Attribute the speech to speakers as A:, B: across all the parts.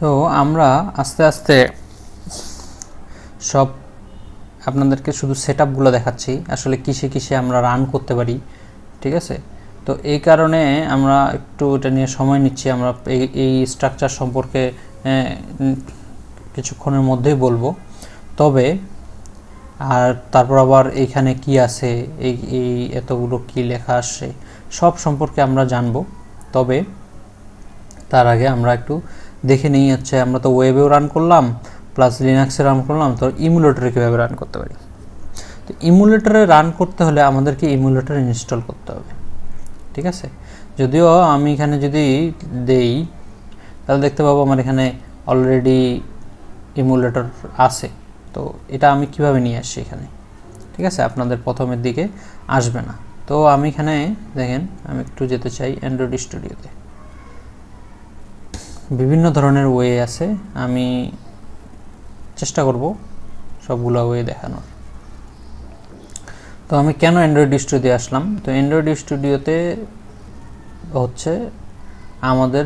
A: তো আমরা আস্তে আস্তে সব আপনাদেরকে শুধু সেটআপগুলো দেখাচ্ছি, আসলে কিসে কিসে আমরা রান করতে পারি, ঠিক আছে। তো এই কারণে আমরা একটু এটা নিয়ে সময় নিচ্ছি। আমরা এই স্ট্রাকচার সম্পর্কে কিছুক্ষণের মধ্যেই বলবো। তবে আর তারপর আবার এইখানে কি আছে, এই এতগুলো কি লেখা আসছে সব সম্পর্কে আমরা জানবো। তবে তার আগে আমরা একটু দেখে নিই, হচ্ছে আমরা তো ওয়েবেও রান করলাম প্লাস লিনাক্সে রান করলাম, তো ইমুলেটরে কীভাবে রান করতে পারি। তো ইমুলেটরে রান করতে হলে আমাদেরকে ইমুলেটর ইনস্টল করতে হবে, ঠিক আছে। যদিও আমি এখানে যদি দেই তাহলে দেখতে পাবো আমার এখানে অলরেডি ইমুলেটর আছে। তো এটা আমি কিভাবে নিয়ে আসছি এখানে, ঠিক আছে, আপনাদের প্রথমের দিকে আসবে না। তো আমি এখানে দেখেন, আমি একটু যেতে চাই অ্যান্ড্রয়েড স্টুডিওতে। বিভিন্ন ধরনের ওয়ে আছে, আমি চেষ্টা করব সবগুলো ওয়ে দেখানোর। তো আমি কেন অ্যান্ড্রয়েড স্টুডিও আসলাম, তো অ্যান্ড্রয়েড স্টুডিওতে হচ্ছে আমাদের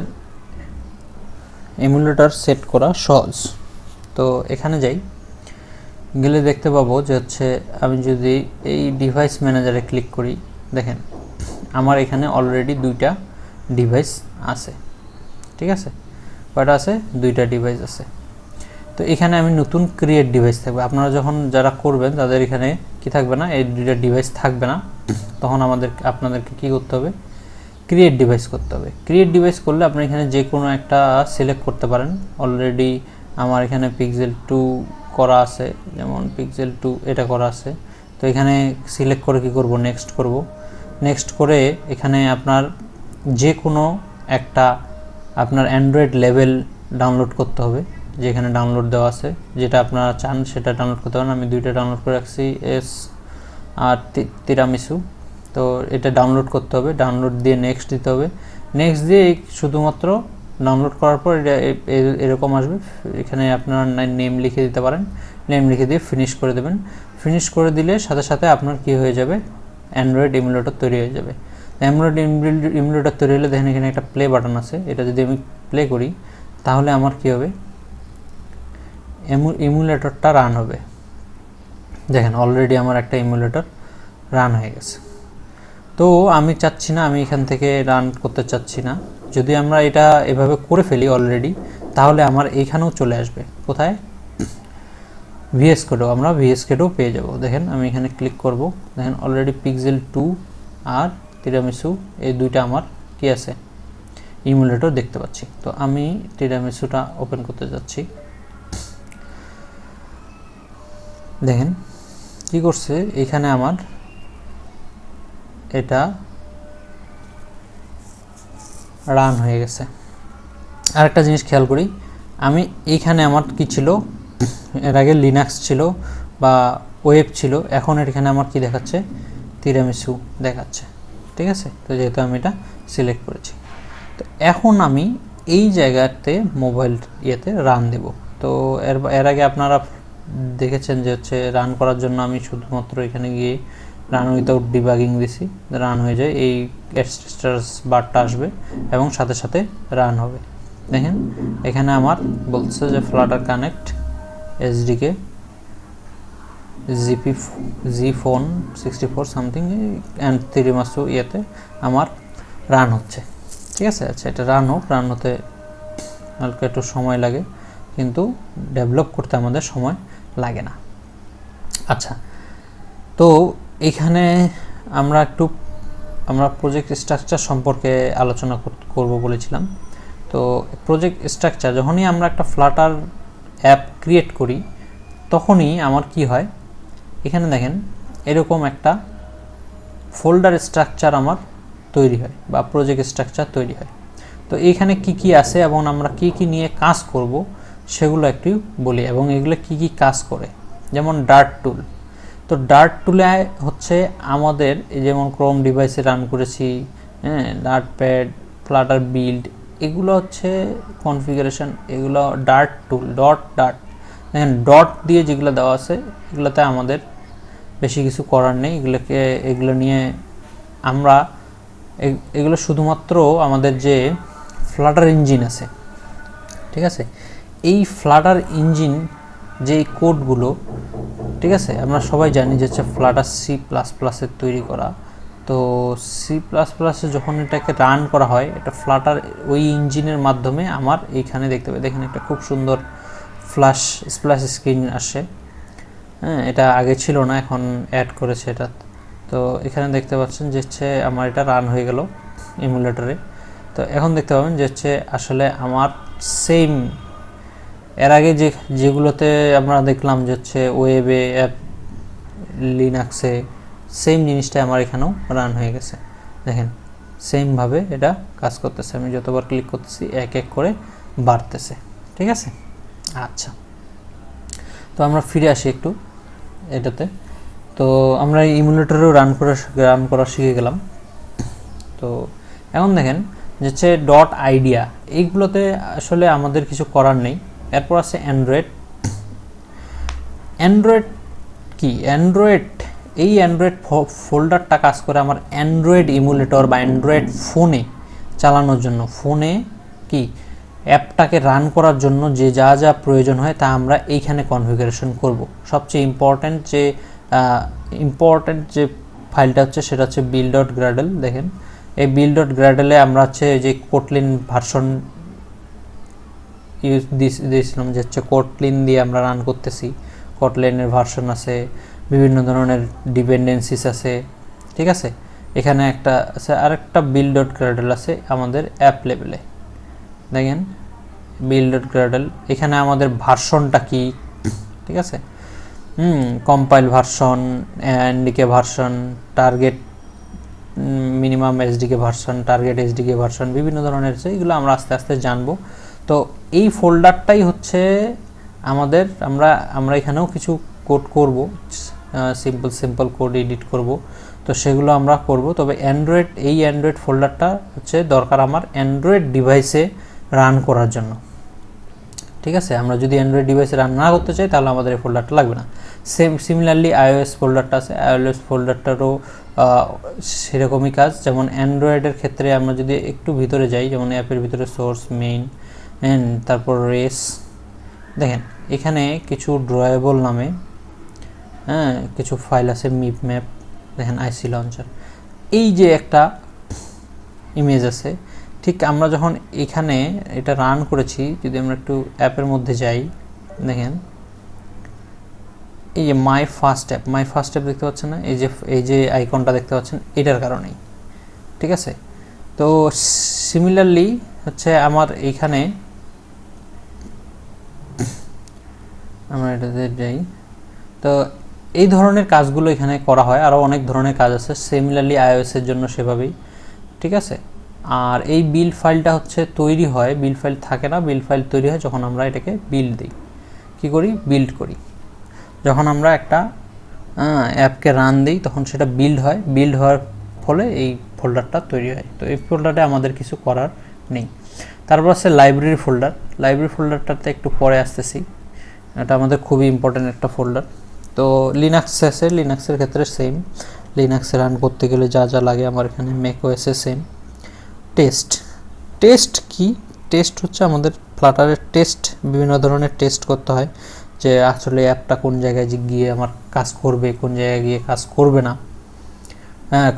A: এমুলেটর সেট করা সহজ। তো এখানে যাই, গেলে দেখতে পাবো যে হচ্ছে আমি যদি এই ডিভাইস ম্যানেজারে ক্লিক করি, দেখেন আমার এখানে অলরেডি দুইটা ডিভাইস আছে, ঠিক আছে। কয়টা আছে? দুইটা ডিভাইস আছে। তো এখানে আমি নতুন ক্রিয়েট ডিভাইস থাকবে। আপনারা যখন যারা করবেন তাদের এখানে কি থাকবে না, এই দুইটা ডিভাইস থাকবে না। তখন আপনাদেরকে কি করতে হবে, ক্রিয়েট ডিভাইস করতে হবে। ক্রিয়েট ডিভাইস করলে আপনি এখানে যে কোনো একটা সিলেক্ট করতে পারেন। অলরেডি আমার এখানে পিক্সেল 2 করা আছে, যেমন পিক্সেল 2 এটা করা আছে। তো এখানে সিলেক্ট করে কি করব, নেক্সট করব। নেক্সট করে এখানে আপনার যে কোনো একটা আপনার অ্যান্ড্রয়েড লেভেল ডাউনলোড করতে হবে, যেখানে ডাউনলোড দেওয়া আছে, যেটা আপনারা চান সেটা ডাউনলোড করতে পারেন। আমি দুইটা ডাউনলোড করে রাখছি, এস আর তিরামিসু। তো এটা ডাউনলোড করতে হবে, ডাউনলোড দিয়ে নেক্সট দিতে হবে। নেক্সট দিয়ে শুধুমাত্র ডাউনলোড করার পর এটা এরকম আসবে। এখানে আপনার নেম লিখে দিতে পারেন, নেম লিখে দিয়ে ফিনিশ করে দেবেন। ফিনিশ করে দিলে সাথে সাথে আপনার কি হয়ে যাবে, অ্যান্ড্রয়েড ইমুলেটর তৈরি হয়ে যাবে। অ্যান্ড্রয়েড ইমুলেটর তৈরি হলে দেখেন এখানে একটা প্লে বাটন আছে, এটা যদি আমি প্লে করি তাহলে আমার কি হবে, ইমুলেটরটা রান হবে। দেখেন অলরেডি আমার একটা ইমুলেটর রান হয়ে গেছে। তো আমি চাচ্ছি না, আমি এখান থেকে রান করতে চাচ্ছি না। যদি আমরা এটা এভাবে করে ফেলি অলরেডি, তাহলে আমার এইখানেও চলে আসবে, কোথায়, ভিএস কোডও, আমরা ভিএস কোডও পেয়ে যাব। দেখেন আমি এখানে ক্লিক করব, দেখেন অলরেডি পিক্সেল 2 আর তিরামিসু এই দুইটা আমার কি আছে, ইমুলেটর দেখতে পাচ্ছি। তো আমি তিরামিসুটা ওপেন করতে যাচ্ছি। দেখেন কি করছে, এখানে আমার এটা রান হয়ে গেছে। আরেকটা জিনিস খেয়াল করি, আমি এইখানে আমার কি ছিল, এর আগে লিনাক্স ছিল বা ওয়েব ছিল, এখন এখানে আমার কি দেখাচ্ছে, তিরামিসু দেখাচ্ছে, ঠিক আছে। তো যেহেতু আমি এটা সিলেক্ট করেছি, তো এখন আমি এই জায়গাতে মোবাইল ইয়েতে রান দেব। তো এর আগে আপনারা দেখেছেন যে হচ্ছে রান করার জন্য আমি শুধুমাত্র এখানে গিয়ে রান উইথাউট ডিবাগিং দিছি, রান হয়ে যায়, এই স্ট্যাটাস বারটা আসবে এবং সাথে সাথে রান হবে। দেখেন এখানে আমার বলছে যে Flutter connect SDK G phone 64 something and tiramisu ইয়েতে আমার রান হচ্ছে, ঠিক আছে। আচ্ছা এটা রান হোক, রান হতে হালকা একটু সময় লাগে, কিন্তু ডেভেলপ করতে আমাদের সময় লাগে না। আচ্ছা, তো এখানে আমরা প্রজেক্ট স্ট্রাকচার সম্পর্কে আলোচনা করব বলেছিলাম। তো প্রজেক্ট স্ট্রাকচার, যখনই আমরা একটা ফ্লাটার অ্যাপ ক্রিয়েট করি তখনই আমার কি হয়, এখানে দেখেন এরকম একটা ফোল্ডার স্ট্রাকচার আমার তৈরি হয় বা প্রজেক্ট স্ট্রাকচার তৈরি হয়। তো এইখানে কি কি আছে এবং আমরা কি কি নিয়ে কাজ করব সেগুলো একটু বলি, এবং এগুলো কি কি কাজ করে। যেমন ডার্ট টুল, তো ডার্ট টুলে হচ্ছে আমাদের যেমন ক্রোম ডিভাইসে রান করেছি, হ্যাঁ, ডার্ট প্যাড, ফ্লাটার বিল্ড, এগুলো হচ্ছে কনফিগারেশন, এগুলো ডার্ট টুল, ডার্ট দেখেন ডট দিয়ে যেগুলো দেওয়া আছে এগুলোতে আমাদের বেশি কিছু করার নেই। এগুলো নিয়ে আমরা এগুলো শুধুমাত্র আমাদের যে ফ্লাটার ইঞ্জিন আছে, ঠিক আছে। এই ফ্লাটার ইঞ্জিন যে কোডগুলো, ঠিক আছে, আমরা সবাই জানি যে হচ্ছে ফ্লাটার C++-এর তৈরি করা। তো C++-এ যখন এটাকে রান করা হয়, এটা ফ্লাটার ওই ইঞ্জিনের মাধ্যমে আমার এইখানে দেখতে পাই, দেখেন একটা খুব সুন্দর স্প্ল্যাশ স্ক্রিন আসে। হ্যাঁ, এটা আগে ছিল না, এখন অ্যাড করেছে এটা। তো এখানে দেখতে পাচ্ছেন যে হচ্ছে আমার এটা রান হয়ে গেল ইমুলেটরে। তো এখন দেখতে পাবেন যে হচ্ছে আসলে আমার সেম এর আগে যেগুলোতে আমরা দেখলাম যে হচ্ছে ওয়েবে, অ্যাপ, লিনাক্সে সেম জিনিসটা আমার এখানেও রান হয়ে গেছে। দেখেন সেমভাবে এটা কাজ করতেছে, আমি যতবার ক্লিক করতেছি এক এক করে বাড়তেছে। ঠিক আছে, আচ্ছা, তো আমরা ফিরে আসি একটু এটাতে। তো আমরা ইমুলেটরেও রান করা শিখে গেলাম। তো এখন দেখেন যে হচ্ছে ডট আইডিয়া, এইগুলোতে আসলে আমাদের কিছু করার নেই। এরপর আছে অ্যান্ড্রয়েড কি অ্যান্ড্রয়েড, এই অ্যান্ড্রয়েড ফোল্ডারটা কাজ করে আমার অ্যান্ড্রয়েড ইমুলেটর বা অ্যান্ড্রয়েড ফোনে চালানোর জন্য, ফোনে কি অ্যাপটাকে রান করার জন্য যে যা যা প্রয়োজন হয় তা আমরা এইখানে কনফিগারেশন করব। সবচেয়ে ইম্পর্ট্যান্ট যে ফাইলটা হচ্ছে সেটা হচ্ছে build.gradle। দেখেন এই build.gradle-এ আমরা হচ্ছে যে কোটলিন ভার্সন দিয়েছিলাম, যে হচ্ছে কোটলিন দিয়ে আমরা রান করতেছি। কোটলিনের ভার্সন আছে, বিভিন্ন ধরনের ডিপেন্ডেন্সিস আছে। ঠিক আছে, এখানে একটা আছে, আরেকটা build.gradle আছে আমাদের অ্যাপ লেভেলে। দেখেন build.gradle, এখানে আমাদের ভার্সনটা কি, ঠিক আছে, compile version, NDK version, target minimum SDK version, target SDK version, বিভিন্ন ধরনের আছে, এগুলো আমরা আস্তে আস্তে জানবো। তো এই ফোল্ডারটাই হচ্ছে আমাদের, আমরা এখানেও কিছু কোড করব, সিম্পল কোড এডিট করব, তো সেগুলো আমরা করব। তবে এই অ্যান্ড্রয়েড ফোল্ডারটা হচ্ছে দরকার আমার অ্যান্ড্রয়েড ডিভাইসে রান করার জন্য। ঠিক আছে, আমরা যদি অ্যান্ড্রয়েড ডিভাইসে রান না করতে চাই তাহলে আমাদের এই ফোল্ডারটা লাগবে না। সিমিলারলি iOS ফোল্ডারটা আছে, iOS ফোল্ডারটারও সেরকমই কাজ। যেমন অ্যান্ড্রয়েডের ক্ষেত্রে আমরা যদি একটু ভিতরে যাই, যেমন অ্যাপের ভিতরে সোর্স, মেইন, তারপর রেস, দেখেন এখানে কিছু ড্রয়েবল নামে কিছু ফাইল আছে, মিপ ম্যাপ, দেখেন আইসি লঞ্চার, এই যে একটা ইমেজ আছে। ঠিক আমরা যখন এখানে এটা রান করেছি, যদি আমরা একটু অ্যাপের মধ্যে যাই, দেখেন এই যে মাই ফার্স্ট অ্যাপ দেখতে পাচ্ছেন না, এই যে আইকনটা দেখতে পাচ্ছেন, এটার কারণেই। ঠিক আছে, তো সিমিলারলি হচ্ছে আমার এইখানে, আমরা এটাতে যাই, তো এই ধরনের কাজগুলো এখানে করা হয়। আরও অনেক ধরনের কাজ আছে সিমিলারলি iOS-এর জন্য সেভাবেই। ঠিক আছে, আর এই বিল্ড ফাইলটা হচ্ছে তৈরি হয়, বিল্ড ফাইল থাকে না, বিল্ড ফাইল তৈরি হয় যখন আমরা এটাকে বিল্ড দিই, কী করি, বিল্ড করি। যখন আমরা একটা অ্যাপকে রান দিই তখন সেটা বিল্ড হয়, বিল্ড হওয়ার ফলে এই ফোল্ডারটা তৈরি হয়। তো এই ফোল্ডারে আমাদের কিছু করার নেই। তারপর আছে লাইব্রেরি ফোল্ডারটাতে একটু পরে আসতেছি, এটা আমাদের খুবই ইম্পর্ট্যান্ট একটা ফোল্ডার। তো লিনাক্সের ক্ষেত্রে সেম, লিনাক্সে রান করতে গেলে যা যা লাগে আমার এখানে ম্যাকওএসে সেম। টেস্ট কি, টেস্ট হচ্ছে আমাদের ফ্লাটারের টেস্ট, বিভিন্ন ধরনের টেস্ট করতে হয় যে আসলে অ্যাপটা কোন জায়গায় গিয়ে আমার কাজ করবে, কোন জায়গায় গিয়ে কাজ করবে না,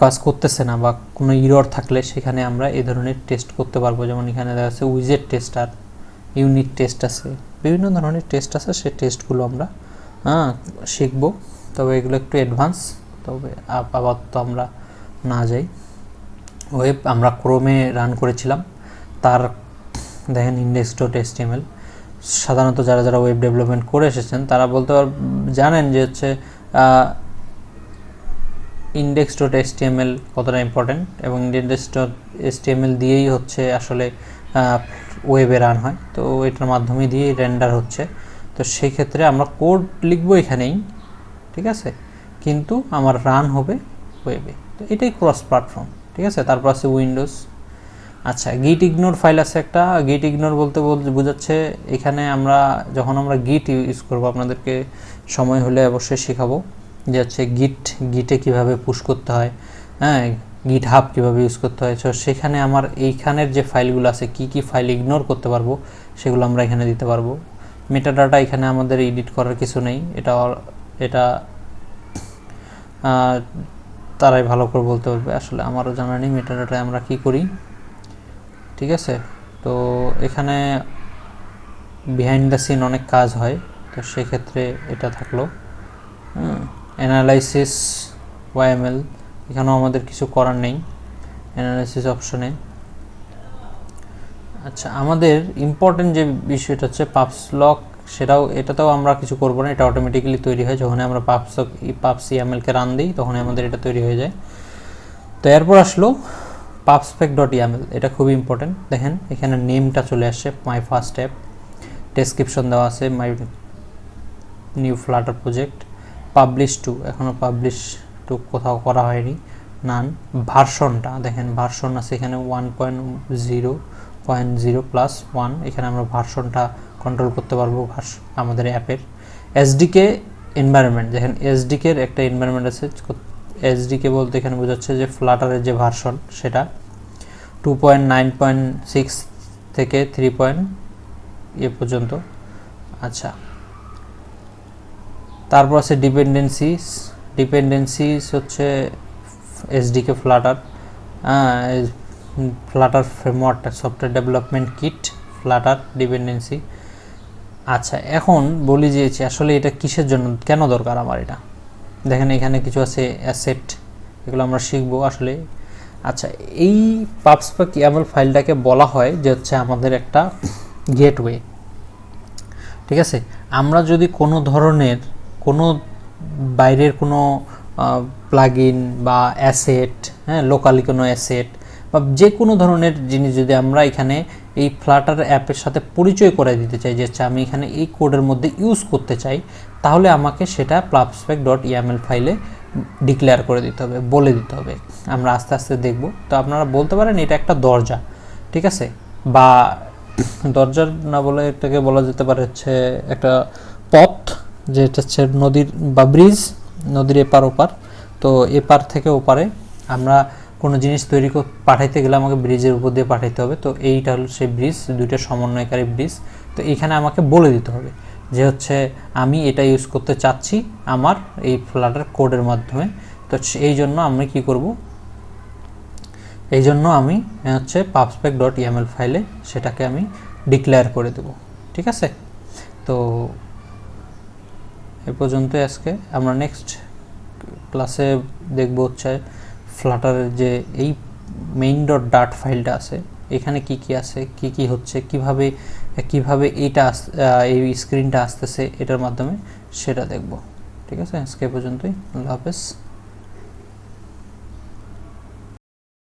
A: কাজ করতেছে না, বা কোনো ইরর থাকলে সেখানে আমরা এই ধরনের টেস্ট করতে পারবো। যেমন এখানে দেখা যাচ্ছে উইজেট টেস্ট আর ইউনিট টেস্ট আছে, বিভিন্ন ধরনের টেস্ট আছে, সেই টেস্টগুলো আমরা শিখব। তবে এগুলো একটু অ্যাডভান্স, তবে আপাতত আমরা না যাই। ওয়েব আমরা ক্রোমে রান করেছিলাম, তার দেখেন index.html, সাধারণত যারা ওয়েব ডেভেলপমেন্ট করে এসেছেন তারা জানেন যে হচ্ছে index.html কতটা ইম্পর্টেন্ট, এবং index.html দিয়েই হচ্ছে আসলে ওয়েবে রান হয়। তো এটার মাধ্যমে দিয়েই রেন্ডার হচ্ছে। তো সেই ক্ষেত্রে আমরা কোড লিখবো এখানেই, ঠিক আছে, কিন্তু আমার রান হবে ওয়েবে। তো এটাই ক্রস প্ল্যাটফর্ম। ঠিক আছে, তারপর আছে উইন্ডোজ। আচ্ছা, গিট ইগনোর ফাইল আছে একটা। গিট ইগনোর বলতে বোঝাচ্ছে এখানে যখন আমরা গিট ইউজ করবো, আপনাদেরকে সময় হলে অবশ্যই শেখাবো যে হচ্ছে গিটে কিভাবে পুশ করতে হয়, গিটহাব কীভাবে ইউজ করতে হয়। সো সেখানে আমার এইখানের যে ফাইলগুলো আছে কি কি ফাইল ইগনোর করতে পারবো সেগুলো আমরা এখানে দিতে পারবো। মেটাডাটা এখানে আমাদের এডিট করার কিছু নেই, এটা তারাই ভালো করে বলতে পারবে, আসলে আমারও জানা নেই মেটাডাটায় আমরা কি করি। ঠিক আছে, তো এখানে বিহাইন্ড দ্য সিন অনেক কাজ হয়, তো সেক্ষেত্রে এটা থাকলো। অ্যানালাইসিস ওয়াইএমএল, এখানেও আমাদের কিছু করার নেই অ্যানালাইসিস অপশনে। আচ্ছা, আমাদের ইম্পর্টেন্ট যে বিষয়টা হচ্ছে পাবস লক, এটাতেও আমরা কিছু করবো না, এটা অটোমেটিক্যালি তৈরি হয় যখন আমরা পাবস ইয়ামেলকে রান দিই, তখনই আমাদের এটা তৈরি হয়ে যায়। তো এরপর আসলো pubspec.yaml, এটা খুবই ইম্পর্টেন্ট। দেখেন এখানে নেমটা চলে আসছে, মাই ফার্স্ট অ্যাপ, ডেসক্রিপশন দেওয়া আছে, my new Flutter project, publish two, এখনও পাবলিশ টু কোথাও করা হয়নি, নান। ভার্সনটা দেখেন, ভার্সন আছে এখানে 1.0.0+1, এখানে আমরা ভার্সনটা কন্ট্রোল করতে পারবো আমাদের অ্যাপের। এসডিকে এনভায়রনমেন্ট, দেখেন এসডিকে এর একটা এনভায়রনমেন্ট আছে। এসডিকে বলতে এখানে বোঝাচ্ছে যে ফ্লাটারের যে ভার্সন সেটা 2.9.6 থেকে 3 পর্যন্ত। আচ্ছা, তারপর আছে ডিপেন্ডেন্সিস হচ্ছে SDK Flutter framework, software development kit, Flutter dependency. আচ্ছা, এখন বলি যে আসলে এটা কিসের জন্য, কেন দরকার আমার এটা। দেখেন এখানে কিছু আছে অ্যাসেট, এগুলো আমরা শিখবো আসলে। আচ্ছা, এই pubspec.yaml ফাইলটাকে বলা হয় যে হচ্ছে আমাদের একটা গেটওয়ে। ঠিক আছে, আমরা যদি কোনো ধরনের কোনো বাইরের কোনো প্লাগইন বা অ্যাসেট, লোকালি কোনো অ্যাসেট বা যে কোনো ধরনের জিনিস যদি আমরা এখানে এই ফ্লাটার অ্যাপের সাথে পরিচয় করে দিতে চাই, যে আমি এখানে এই কোডের মধ্যে ইউজ করতে চাই, তাহলে আমাকে সেটা pubspec.yaml ফাইলে ডিক্লেয়ার করে দিতে হবে, বলে দিতে হবে। আমরা আস্তে আস্তে দেখব। তো আপনারা বলতে পারেন এটা একটা দরজা, ঠিক আছে, বা দরজা না বলে এটাকে বলা যেতে পারে হচ্ছে একটা পথ, যেটা হচ্ছে নদীর বা ব্রিজ, নদীর এপার ওপার। তো এপার থেকে ওপারে আমরা কোনো জিনিস পাঠাইতে গেলে আমাকে ব্রিজের উপর দিয়ে পাঠাইতে হবে। তো এইটা হলো সেই ব্রিজ, দুইটা সমন্বয়কারী ব্রিজ। তো এখানে আমাকে বলে দিতে হবে যে হচ্ছে আমি এটা ইউজ করতে চাচ্ছি আমার এই ফ্লাটার কোডের মাধ্যমে। তো এই জন্য আমি কি করব, এই জন্য আমি হচ্ছে pubspec.yaml ফাইলে সেটাকে আমি ডিক্লেয়ার করে দেব। ঠিক আছে, তো এ পর্যন্ত আজকে। আমরা নেক্সট ক্লাসে দেখব হচ্ছে ফ্লাটারের যে এই main.dart ফাইলটা আছে, এখানে কি কি আছে, কি কি হচ্ছে, কিভাবে এইটা এই স্ক্রিনটা আসতেছে এটার মাধ্যমে, সেটা দেখব। ঠিক আছে, আজকে পর্যন্তই। আল্লাহ হাফেজ।